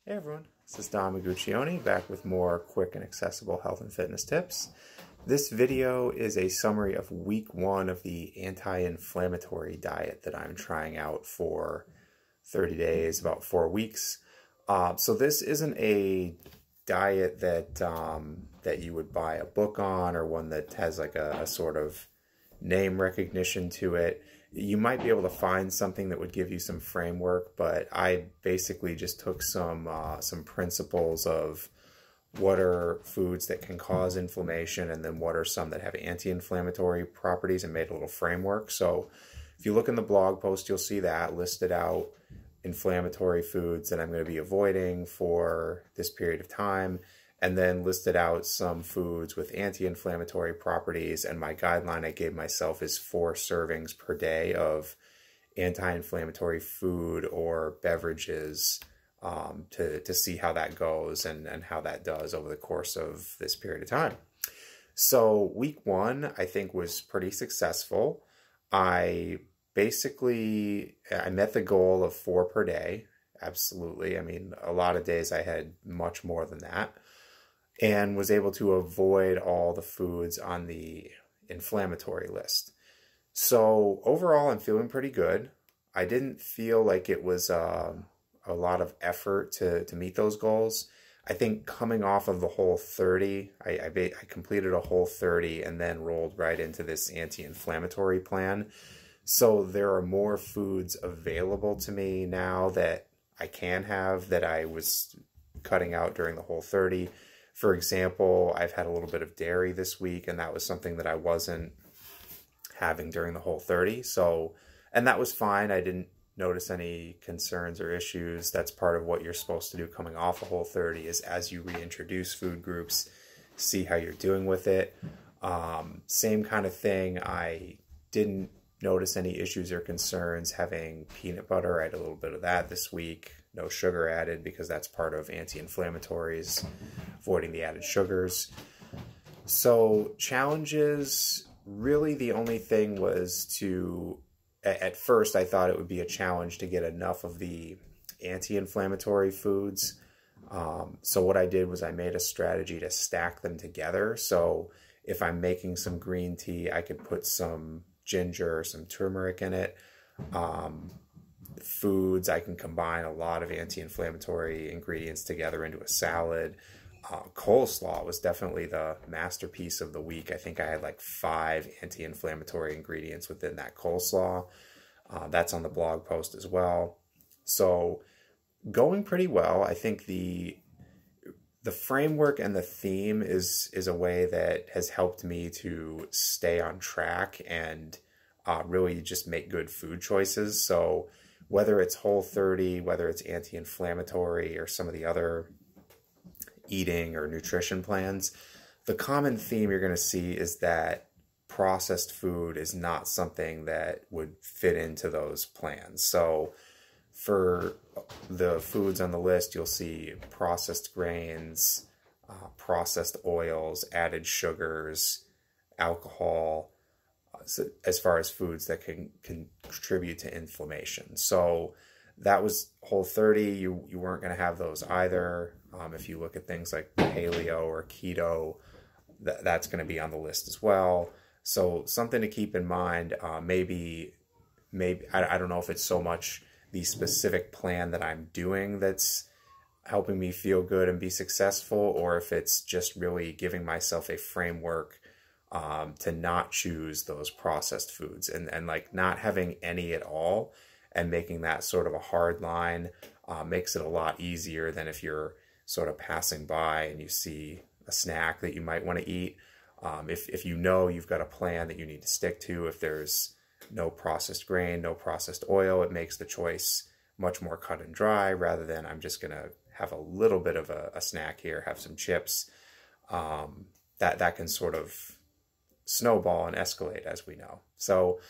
Hey everyone, this is Don Maguccioni back with more quick and accessible health and fitness tips. This video is a summary of week 1 of the anti-inflammatory diet that I'm trying out for 30 days, about 4 weeks. So this isn't a diet that you would buy a book on, or one that has like a sort of name recognition to it. You might be able to find something that would give you some framework, but I basically just took some principles of what are foods that can cause inflammation, and then what are some that have anti-inflammatory properties, and made a little framework. So if you look in the blog post, you'll see that listed out inflammatory foods that I'm going to be avoiding for this period of time, and then listed out some foods with anti-inflammatory properties. And my guideline I gave myself is 4 servings per day of anti-inflammatory food or beverages, to see how that goes and how that does over the course of this period of time. So week 1, I think, was pretty successful. I met the goal of 4 per day. Absolutely. I mean, a lot of days I had much more than that, and was able to avoid all the foods on the inflammatory list. So overall, I'm feeling pretty good. I didn't feel like it was a lot of effort to meet those goals. I think coming off of the Whole30, I completed a Whole30 and then rolled right into this anti-inflammatory plan. So there are more foods available to me now that I can have that I was cutting out during the Whole30. For example, I've had a little bit of dairy this week, and that was something that I wasn't having during the Whole30. So, and that was fine. I didn't notice any concerns or issues. That's part of what you're supposed to do coming off a Whole30, is as you reintroduce food groups, see how you're doing with it. Same kind of thing. I didn't notice any issues or concerns having peanut butter. I had a little bit of that this week. No sugar added, because that's part of anti-inflammatories, avoiding the added sugars. So challenges, really the only thing was at first I thought it would be a challenge to get enough of the anti-inflammatory foods. So what I did was I made a strategy to stack them together. So if I'm making some green tea, I could put some ginger or some turmeric in it. Foods, I can combine a lot of anti-inflammatory ingredients together into a salad. Coleslaw was definitely the masterpiece of the week. I think I had like 5 anti-inflammatory ingredients within that coleslaw. That's on the blog post as well. So going pretty well. I think the framework and the theme is a way that has helped me to stay on track and really just make good food choices. So whether it's Whole30, whether it's anti-inflammatory, or some of the other eating or nutrition plans, the common theme you're going to see is that processed food is not something that would fit into those plans. So for the foods on the list, you'll see processed grains, processed oils, added sugars, alcohol, as far as foods that can contribute to inflammation. So that was Whole30. You weren't going to have those either. If you look at things like paleo or keto, that's going to be on the list as well. So something to keep in mind. Maybe I don't know if it's so much the specific plan that I'm doing that's helping me feel good and be successful, or if it's just really giving myself a framework to not choose those processed foods, and like not having any at all, and making that sort of a hard line makes it a lot easier than if you're sort of passing by and you see a snack that you might want to eat. If you know you've got a plan that you need to stick to, if there's no processed grain, no processed oil, it makes the choice much more cut and dry, rather than I'm just going to have a little bit of a snack here, have some chips. That can sort of snowball and escalate, as we know. So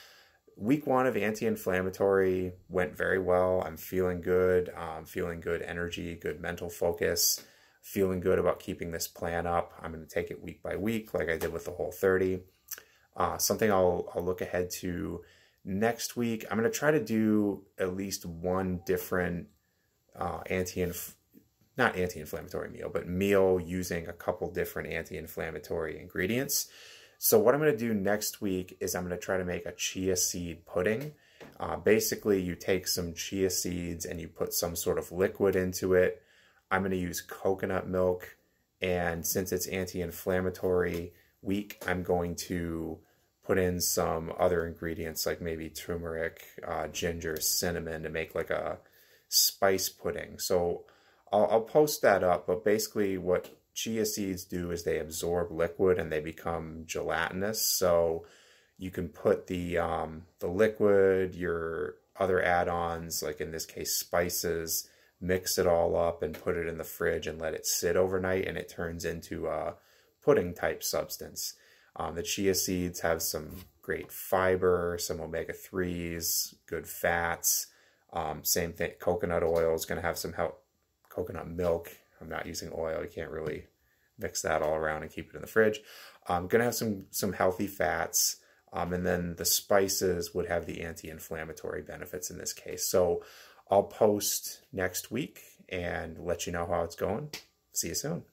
week 1 of anti-inflammatory went very well. I'm feeling good. I'm feeling good energy, good mental focus, feeling good about keeping this plan up. I'm going to take it week by week like I did with the Whole30. Something I'll look ahead to next week. I'm going to try to do at least one different not anti-inflammatory meal, but meal using a couple different anti-inflammatory ingredients. So what I'm going to do next week is I'm going to try to make a chia seed pudding. Basically, you take some chia seeds and you put some sort of liquid into it. I'm going to use coconut milk, and since it's anti-inflammatory week, I'm going to put in some other ingredients like maybe turmeric, ginger, cinnamon to make like a spice pudding. So I'll post that up, but basically what chia seeds do is they absorb liquid and they become gelatinous. So you can put the liquid, your other add-ons, like in this case spices, mix it all up and put it in the fridge and let it sit overnight, and it turns into a pudding type substance. The chia seeds have some great fiber, some omega-3s, good fats. Same thing, coconut oil is going to have some help. Coconut milk, I'm not using oil. You can't really mix that all around and keep it in the fridge. I'm going to have some healthy fats. And then the spices would have the anti-inflammatory benefits in this case. So I'll post next week and let you know how it's going. See you soon.